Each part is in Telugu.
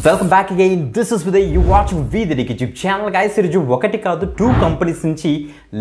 Welcome back again. This is విదయ్. యూ వాచింగ్ వీదికి యూట్యూబ్ ఛానల్. గైస్ ఈరోజు ఒకటి కాదు 2 కంపెనీస్ నుంచి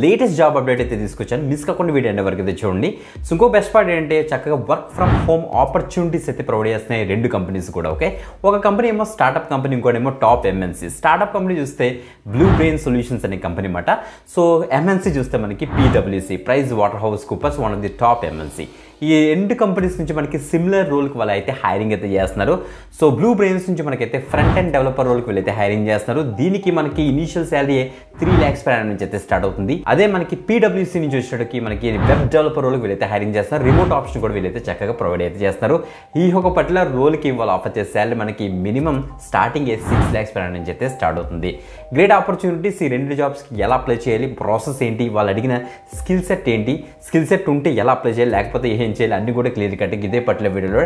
లేటెస్ట్ జాబ్ అప్డేట్ అయితే తీసుకొచ్చాను. మిస్ కాకుండా వీడియో ఎండ్ వరకు అయితే చూడండి. సో ఇంకో బెస్ట్ పార్ట్ ఏంటంటే చక్కగా వర్క్ ఫ్రమ్ హోమ్ ఆపర్చునిటీస్ అయితే ప్రొవైడ్ చేస్తున్నాయి 2 కంపెనీస్ కూడా. ఓకే, ఒక కంపెనీ ఏమో స్టార్ట్అప్ కంపెనీ, ఇంకోటేమో టాప్ ఎంఎన్సీ. స్టార్ట్అప్ కంపెనీ చూస్తే బ్లూ బ్రెయిన్ సొల్యూషన్స్ అనే కంపెనీ అన్నమాట. సో ఎంఎన్సీ చూస్తే మనకి పీడబ్ల్యూసీ, Pricewaterhouse Coopers, one of the top MNC. ఈ 2 కంపెనీస్ నుంచి మనకి సిమిలర్ రోల్కి వాళ్ళు అయితే హైరింగ్ అయితే చేస్తున్నారు. సో బ్లూ బ్రెయిన్స్ నుంచి మనకైతే ఫ్రంట్ అండ్ డెవలపర్ రోల్కి వీళ్ళైతే హైరింగ్ చేస్తున్నారు. దీనికి మనకి initial salary 3 lakhs per annum నుంచి అయితే స్టార్ట్ అవుతుంది. అదే మనకి పీడబ్ల్యూసీ నుంచి వచ్చేటప్పటికి మనకి వెబ్ డెవలపర్ రోల్కి వీళ్ళైతే హైరింగ్ చేస్తున్నారు. రిమోట్ ఆప్షన్ కూడా వీళ్ళైతే చక్కగా ప్రొవైడ్ అయితే చేస్తున్నారు. ఈ ఒక పర్టికులర్ రోల్కి వాళ్ళు ఆఫర్ చేసే శాలరీ మనకి minimum starting 6 lakhs per annum నుంచి అయితే స్టార్ట్ అవుతుంది. Great opportunities. ఈ 2 జాబ్స్కి ఎలా అప్లై చేయాలి, ప్రాసెస్ ఏంటి, వాళ్ళు అడిగిన స్కిల్ సెట్ ఏంటి, స్కిల్ సెట్ ఉంటే ఎలా అప్లై చేయాలి, లేకపోతే ఏం చేయాలి అన్ని కూడా క్లియర్ కట్ ఇదే పర్టికులర్ వీడియోలో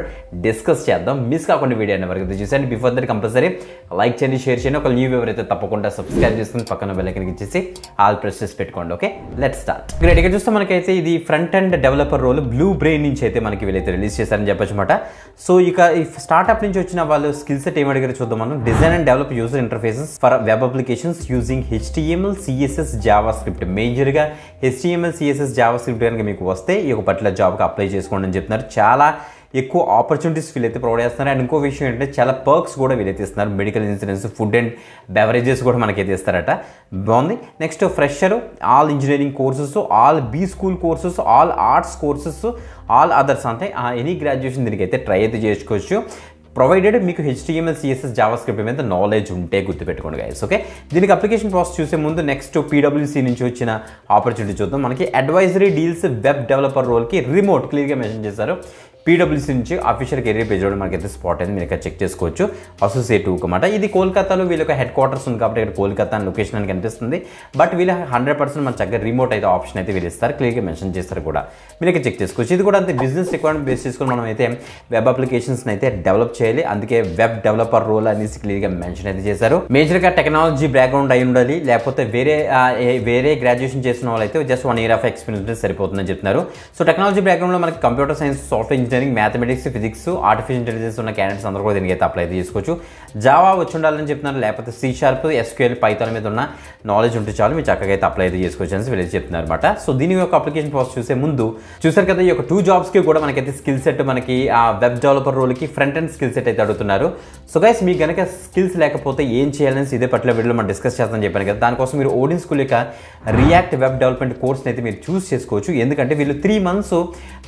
డిస్కస్ చేద్దాం. మిస్ కాకుండా వీడియో అనే వరకు చూసండి. బిఫోర్ దట్ కంపల్సరీ లైక్ చేయండి, షేర్ చేయండి. ఒక న్యూ వ్యూవర్ అయితే తప్పకుండా సబ్స్క్రైబ్ చేసుకుని పక్కన బెల్ ఐకాన్ ఇచ్చేసి ఆల్ ప్రెస్ చేసి పెట్టుకోండి. Okay, let's start. గ్రేట్. ఇక్కడ చూస్తే మనకైతే ఇది front end developer role Blue Brain నుంచి అయితే మనకి వీళ్ళైతే రిలీజ్ చేశారని చెప్పొచ్చు అనమాట. సో ఇక ఈ స్టార్ట్అప్ నుంచి వచ్చిన వాళ్ళు స్కిల్ సెట్ ఏమి అడిగారు చూద్దాం మనం. Design and develop user interfaces for web applications using HTML, CSS, Java script. మేజర్గా HTML, CSS, జావా స్క్రిప్ట్ కనుక మీకు వస్తే ఈ ఒక పర్టికులర్ జాబ్కి అప్లై చేసుకోండి అని చెప్తున్నారు. చాలా ఎక్కువ ఆపర్చునిటీస్ వీళ్ళైతే ప్రొవైడ్ చేస్తున్నారు. అండ్ ఇంకో విషయం ఏంటంటే చాలా పర్క్స్ కూడా వీళ్ళైతే ఇస్తున్నారు. Medical insurance, food and beverages కూడా మనకైతే ఇస్తారట. బాగుంది. Next fresher, all engineering courses, all B school courses, all arts courses, all others అంటే ఎనీ గ్రాడ్యుయేషన్ దీనికి అయితే ట్రై అయితే చేసుకోవచ్చు. ప్రొవైడెడ్ మీకు HTML, CSS, జావా స్క్రిప్ట్ మీద నాలెడ్జ్ ఉంటే గుర్తుపెట్టుకోండి గైస్. ఓకే, దీనికి అప్లికేషన్ ప్రాసెస్ చూసే ముందు నెక్స్ట్ పీడబ్ల్యూసీ నుంచి వచ్చిన ఆపర్చునిటీ చూద్దాం. మనకి అడ్వైజరీ డీల్స్ వెబ్ డెవలపర్ రోల్కి రిమోట్ క్లియర్గా మెన్షన్ చేశారు. పీడబ్ల్యూసీ నుంచి అఫీషియల్ కెరీర్ పేజ్ కూడా మనకైతే స్పాట్ అయింది, మీరు ఇక్కడ చెక్ చేసుకోవచ్చు. అసోసియేట్ అనమాట. ఇది కోల్కతాలో వీళ్ళకి హెడ్ క్వార్టర్స్ ఉంది కాబట్టి ఇక్కడ కోల్కతా అని లొకేషన్ అని కనిపిస్తుంది. బట్ వీళ్ళ 100% మన చక్కగా రిమోట్ అయితే ఆప్షన్ అయితే వీళ్ళు ఇస్తారు, క్లియర్గా మెన్షన్ చేస్తారు కూడా, మీరు ఇక్కడ చెక్ చేసుకోవచ్చు. ఇది కూడా అంతే బిజినెస్ రిక్వైర్మెంట్ బేస్ చేసుకుని మనం అయితే వెబ్ అప్లికేషన్స్ని అయితే డెవలప్ చేయాలి. అందుకే వెబ్ డెవలపర్ రోల్ అనేసి క్లియర్గా మెన్షన్ అయితే చేశారు. మేజర్గా టెక్నాలజీ బ్యాక్గ్రౌండ్ అయి ఉండాలి, లేకపోతే వేరే గ్రాడ్యుయేషన్ చేసిన వాళ్ళు అయితే జస్ట్ 1 year ఆఫ్ ఎక్స్పీరియన్స్ సరిపోతుందని చెప్తున్నారు. సో టెక్నాలజీ బ్యాక్గ్రౌండ్లో మనకి computer science, software engineering, mathematics, physics, artificial intelligence ఉన్న క్యాండిడేట్స్ అందరూ కూడా దీనికి అయితే అప్లై చేసుకోవచ్చు. జావా వచ్చి ఉండాలని చెప్తున్నారు, లేకపోతే C#, SQL, పైథాన్ మీద ఉన్న నాలెడ్జ్ ఉంటే చాలు మీరు చక్కగా అయితే అప్లై అయితే చేసుకోవచ్చు అని వీళ్ళు చెప్తున్నారు అనమాట. సో దీని యొక్క అప్లికేషన్ ప్రాసెస్ చూసే ముందు చూసారు కదా, ఈ యొక్క 2 జాబ్స్కి కూడా మనకైతే స్కిల్ సెట్ మనకి ఆ వెబ్ డెవలపర్ రోల్కి ఫ్రంట్ అండ్ స్కిల్ సెట్ అయితే అడుగుతున్నారు. సో గైస్ మీకు కనుక స్కిల్స్ లేకపోతే ఏం చేయాలని ఇదే పర్టికులర్ వీడియోలో మనం డిస్కస్ చేస్తామని చెప్పాను కదా. దానికోసం మీరు ఓడిన్ స్కూల్ యొక్క రియాక్ట్ వెబ్ డెవలప్మెంట్ కోర్స్ని అయితే మీరు చూస్ చేసుకోవచ్చు. ఎందుకంటే వీళ్ళు 3 months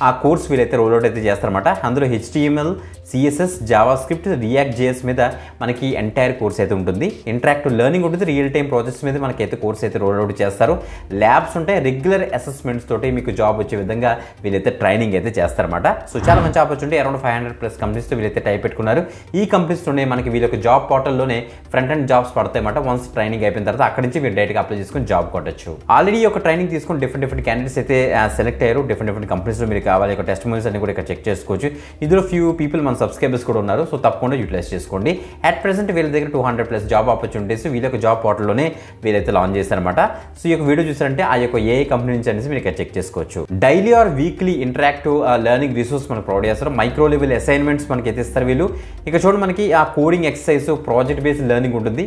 ఆ కోర్స్ వీళ్ళైతే రోల్అవుట్ అయితే చేస్తారన్నమాట. అందులో HTML, CSS, Java script, react JS మీద మనకి ఎంటైర్ కోర్స్ అయితే ఉంటుంది. ఇంటరాక్టివ్ లెర్నింగ్ ఉంటుంది, రియల్ టైమ్ ప్రాజెక్ట్స్ మీద మనకైతే కోర్స్ అయితే రోల్అవుట్ చేస్తారు. ల్యాబ్స్ ఉంటాయి, రెగ్యులర్ అసెస్మెంట్స్ తోటి మీకు జాబ్ వచ్చే విధంగా వీళ్ళైతే ట్రైనింగ్ అయితే చేస్తారన్నమాట. సో చాలా మంచి ఆపర్చునిటీ. అరౌండ్ 500+ కంపెనీస్తో వీళ్ళైతే టైప్ పెట్టుకున్నారు. ఈ కంపెనీస్తోనే మనకి వీళ్ళ జాబ్ పోర్టల్లోనే ఫ్రంట్ అండ్ జాబ్స్ పడతాయి అన్నమాట. వన్స్ ట్రైనింగ్ అయిపోయిన తర్వాత అక్కడి నుంచి మీరు డైరెక్ట్గా అప్లై చేసుకుని జాబ్ కొట్టచ్చు. ఆల్రెడీ ఒక ట్రైనింగ్ తీసుకుని డిఫరెంట్ క్యాండిడేట్స్ అయితే సెలెక్ట్ అయ్యారు. డిఫరెంట్ కంపెనీస్లో మీరు కావాలి ఒక టెస్టిమోనియల్స్ అన్ని కూడా ఇక్కడ చెక్ చేసుకోవచ్చు. ఇందులో ఫ్యూ పీపుల్ మన సబ్స్క్రైబర్స్ కూడా ఉన్నారు. సో తప్పకుండా యూటిలైజ్ చేసుకోండి. అట్ ప్రెసెంట్ వీళ్ళ దగ్గర 200+ జాబ్ ఆపర్చునిటీస్ వీళ్ళ జాబ్ పోర్టల్లోనే వీళ్ళైతే లాంచ్ చేశారనమాట. సో ఈ యొక్క వీడియో చూసారంటే ఆ యొక్క ఏ కంపెనీ నుంచి అనేసి మీరు ఇక్కడ చెక్ చేసుకోవచ్చు. Daily or weekly interactive learning resource మనకు ప్రొవైడ్ చేస్తారు. మైక్రో లెవెల్ అసైన్మెంట్స్ మనకి అయితే ఇస్తారు వీళ్ళు. ఇక చూడండి మనకి ఆ coding exercise, project based learning ఉంటుంది.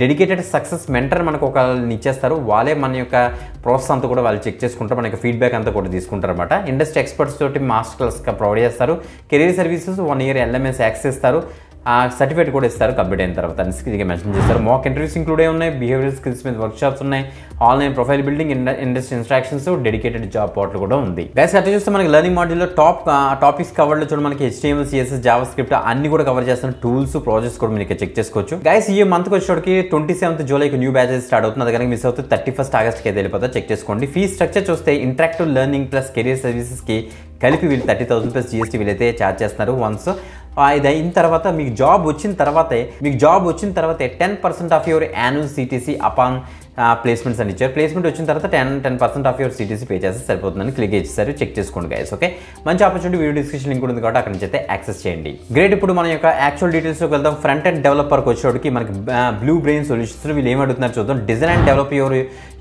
డెడికేటెడ్ సక్సెస్ మెంటర్ మనకు ఒకళ్ళని ఇచ్చేస్తారు. వాళ్ళే మన యొక్క ప్రాసెస్ అంతా కూడా వాళ్ళు చెక్ చేసుకుంటారు, మన యొక్క ఫీడ్బ్యాక్ అంతా కూడా తీసుకుంటారు అనమాట. ఇండస్ట్రీ ఎక్స్పర్ట్స్ తోటి మాస్టర్ క్లాస్గా ప్రొవైడ్ చేస్తారు. Career services 1 year LMS access ఇస్తారు. సర్టిఫికేట్ కూడా ఇస్తారు కంప్లీట్ అయిన తర్వాత అని మెన్షన్ చేస్తారు. మాక్ ఇంటర్వ్యూస్ ఇంక్లూడ్ అయి ఉన్నాయి. బిహేవియరల్ స్కిల్స్ మీద వర్క్షాప్స్ ఉన్నాయి. Online profile building, industry instructions, dedicated job portal కూడా ఉంది. గైస్ అట్లా చూస్తే మనకి లెర్నింగ్ మాడ్యూల్లో టాపిక్స్ కవర్లో చూడండి మనకి HTML, CSS, జావా స్క్రిప్ట్ అన్ని కూడా కవర్ చేస్తున్న టూల్స్, ప్రాజెక్ట్స్ కూడా మీరు చెక్ చేసుకోవచ్చు. గైస్ ఈ మంత్కి వచ్చేటికి 27th July new batches start అవుతుంది. అది కనుక మిస్ అవుతుంది 31st August అయితే వెళ్ళిపోతా, చెక్ చేసుకోండి. ఫీ స్ట్రక్చర్ చూస్తే ఇంటరాక్టివ్ లెర్నింగ్ ప్లస్ కెరీర్ సర్వీసెస్కి కలిపి వీళ్ళు 30,000+ GST వీళ్ళైతే ఛార్జ్ చేస్తున్నారు. వన్స్ ఇది అయిన తర్వాత మీకు జాబ్ వచ్చిన తర్వాతే 10% of your annual CTC upon placements అని ఇచ్చారు. ప్లేస్మెంట్ వచ్చిన తర్వాత 10% ఆఫ్ యువర్ సిటీసీ పే చేస్తే సరిపోతుందని క్లిక్ చేసేసారు. చెక్ చేసుకోండి గైస్. ఓకే, మంచి ఆపర్చునిటీ. వీడియో డిస్క్రిప్షన్ లింక్ ఉంటుంది కాబట్టి అక్కడ నుంచి అయితే యాక్సెస్ చేయండి. గ్రేట్. ఇప్పుడు మన యొక్క యాక్చువల్ డీటెయిల్స్లోకి వెళ్దాం. ఫ్రంట్ అండ్ డెవలపర్కి వచ్చేటికి మనకి బ్లూ బ్రెయిన్ సొల్యూషన్స్ వీళ్ళు ఏం అడుగుతున్నారు చూద్దాం. Design and develop your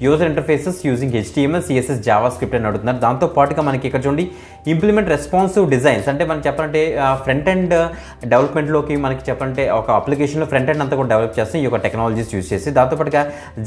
user interfaces using HTML, CSS, Java script అని అడుగుతున్నారు. దాంతో పాటుగా మనకి ఇక్కడ చూడండి ఇంప్లిమెంట్ రెస్పాన్సివ్ డిజైన్స్, అంటే మనకి చెప్పాలంటే ఫ్రంట్ అండ్ డెవలప్మెంట్లోకి మనకి చెప్పాలంటే ఒక అప్లికేషన్లో ఫ్రంట్ అండ్ అంతా కూడా డెవలప్ చేస్తాం ఈ యొక్క టెక్నాలజీస్ యూజ్ చేసి. దాంతోపాటుగా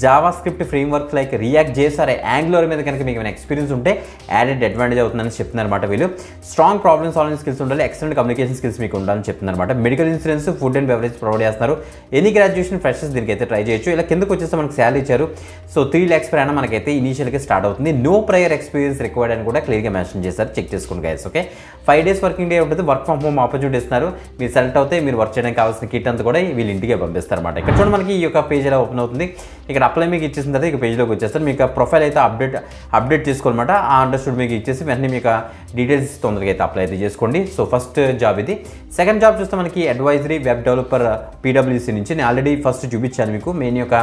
JavaScript framework like React JS or Angular మీద కనుక మీకు ఎక్స్పీరియన్స్ ఉంటే యాడెడ్ అడ్వాంటేజ్ అవుతుందని చెప్తున్నారు అనమాట వీళ్ళు. స్ట్రాంగ్ ప్రాబ్లమ్ సాల్వింగ్ స్కిల్స్ ఉండాలి, ఎక్సలెంట్ కమ్యూనికేషన్ స్కిల్స్ మీకు ఉండాలని చెప్తున్నారు అనమాట. Medical insurance, food and beverage provide చేస్తున్నారు. ఎనీ గ్రాడ్యుయేషన్ ఫ్రెషర్స్ దీనికి అయితే ట్రై చేయొచ్చు. ఇలా కిందకు వచ్చేస్తే మనకి శాలరీ ఇచ్చారు. సో 3 lakhs per annum మనకైతే ఇనీషియల్గా స్టార్ట్ అవుతుంది. నో ప్రయర్ ఎక్స్పీరియన్స్ రిక్వైర్డ్ అని కూడా క్లియర్గా మెన్షన్ చేశారు. చెక్ చేసుకోండి guys. Okay, 5 days working day ఉంటుంది. వర్క్ ఫ్రమ్ హోమ్ ఆపర్చునిటీ ఇస్తున్నారు. మీరు సెలెక్ట్ అవుతే మీరు వర్క్ చేయడానికి కావాల్సిన కిట్ అంతా కూడా వీళ్ళు ఇంటికే పంపిస్తారు అనమాట. ఇక్కడ చూడండి మనకి ఈ యొక్క పేజ్ ఎలా ఓపెన్ అవుతుంది. ఇక్కడ అప్లై మీకు ఇచ్చేసిన తర్వాత ఇక పేజ్లోకి వచ్చేస్తారు. మీకు ప్రొఫైల్ అయితే అప్డేట్ చేసుకోవాలన్నమాట. ఆ అండర్స్టూడ్ మీకు ఇచ్చేసి వెంటనే మీకు డీటెయిల్స్ తొందరగా అయితే అప్లై అయితే చేసుకోండి. సో ఫస్ట్ జాబ్ ఇది. సెకండ్ జాబ్ చూస్తే మనకి అడ్వైజరీ వెబ్ డెవలపర్ PwC నుంచి. నేను ఆల్రెడీ ఫస్ట్ చూపించాను మీకు మెయిన్ యొక్క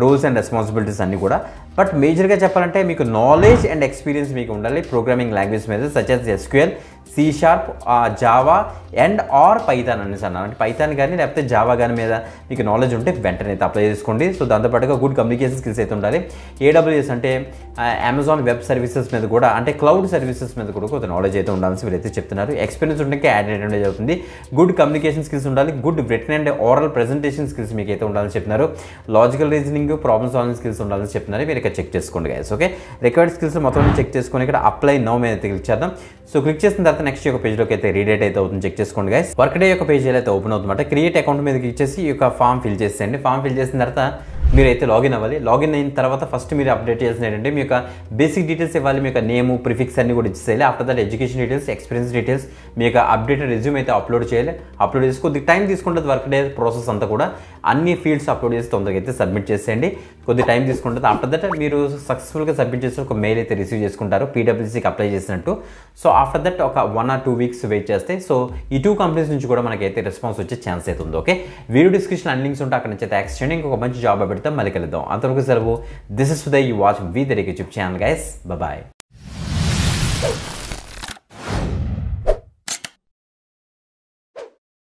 రోల్స్ అండ్ రెస్పాన్సిబిలిటీస్ అన్నీ కూడా. బట్ మేజర్గా చెప్పాలంటే మీకు నాలెడ్జ్ అండ్ ఎక్స్పీరియన్స్ మీకు ఉండాలి ప్రోగ్రామింగ్ లాంగ్వేజ్ మీద, such as SQL, C#, Java and or Python అనేసి అన్నారు. అంటే పైథాన్ కానీ లేకపోతే జావా కానీ మీద మీకు నాలెడ్జ్ ఉంటే వెంటనే అయితే అప్లై చేసుకోండి. సో దాంతోపాటుగా గుడ్ కమ్యూనికేషన్ స్కిల్స్ అయితే ఉండాలి. AWS అంటే అమెజాన్ వెబ్ సర్వీసెస్ మీద కూడా, అంటే క్లౌడ్ సర్వీసెస్ మీద కూడా కొంత నాలెడ్జ్ అయితే ఉండాలని వీరైతే చెప్తున్నారు. ఎక్స్పీరియన్స్ ఉంటే యాడ్ అడ్వాంటేజ్ అవుతుంది. గుడ్ కమ్యూనికేషన్ స్కిల్స్ ఉండాలి. Good written and oral presentation skills మీకు అయితే ఉండాలని చెప్తున్నారు. Logical reasoning, problem solving skills ఉండాలని చెప్తున్నారు. మీరు ఇక్కడ చెక్ చేసుకోండి గైస్. ఓకే, రిక్వైర్డ్ స్కిల్స్ మొత్తం చెక్ చేసుకొని ఇక్కడ అప్లై నౌ మీద అయితే క్లిక్ చేద్దాం. సో క్లిక్ చేసిన తర్వాత నెక్స్ట్ యొక్క పేజ్లోకి అయితే రీడేట్ అయితే అవుతుంది. చెక్ చేసుకోండి గైస్. వర్క్ డే యొక్క పేజ్ అయితే ఓపెన్ అవుతుందన్నమాట. క్రియేట్ అకౌంట్ మీదకి ఇచ్చేసి ఈ యొక్క ఫామ్ ఫిల్ చేసేయండి. ఫామ్ ఫిల్ చేసిన తర్వాత మీరైతే లాగిన్ అవ్వాలి. లాగిన్ అయిన తర్వాత ఫస్ట్ మీరు అప్డేట్ చేయాల్సిన ఏంటంటే మీ యొక్క బేసిక్ డీటెయిల్స్ ఇవ్వాలి. మీ యొక్క నేమ్, ప్రిఫిక్స్ అన్ని కూడా ఇచ్చేయాలి. After that education details, experience details, మీ యొక్క అప్డేటెడ్ రెజ్యూమ్ అయితే అప్లోడ్ చేయాలి. అప్లోడ్ చేసి కొద్దిగా టైం తీసుకుంటుంది వర్క్ డే ప్రాసెస్ అంతా కూడా. అన్ని ఫీల్డ్స్ అప్లోడ్ చేసి తొందరగా అయితే సబ్మిట్ చేసేయండి. కొద్దిగా టైం తీసుకుంటుంది. ఆఫ్టర్ దట్ మీరు సక్సెస్ఫుల్గా సబ్మిట్ చేసి ఒక మెయిల్ అయితే రిసీవ్ చేసుకుంటారు PwCకి అప్లై చేసినట్టు. సో ఆఫ్టర్ దట్ ఒక 1 or 2 weeks వెయిట్ చేస్తే సో ఈ 2 కంపెనీస్ నుంచి కూడా మనకైతే రెస్పాన్స్ వచ్చే ఛాన్స్ అయితే ఉంది. ఓకే, వీడియో డిస్క్రిప్షన్ అన్ని లింక్స్ ఉంటే అక్కడ నుంచి అయితే యాక్సెస్ చేయండి. ఇంకొక మంచి జాబ్ పెడతాం, మళ్ళీ కలుద్దాం. అంతవరకు సెలవు. This is Uday. You watch we the YouTube channel guys. Bye.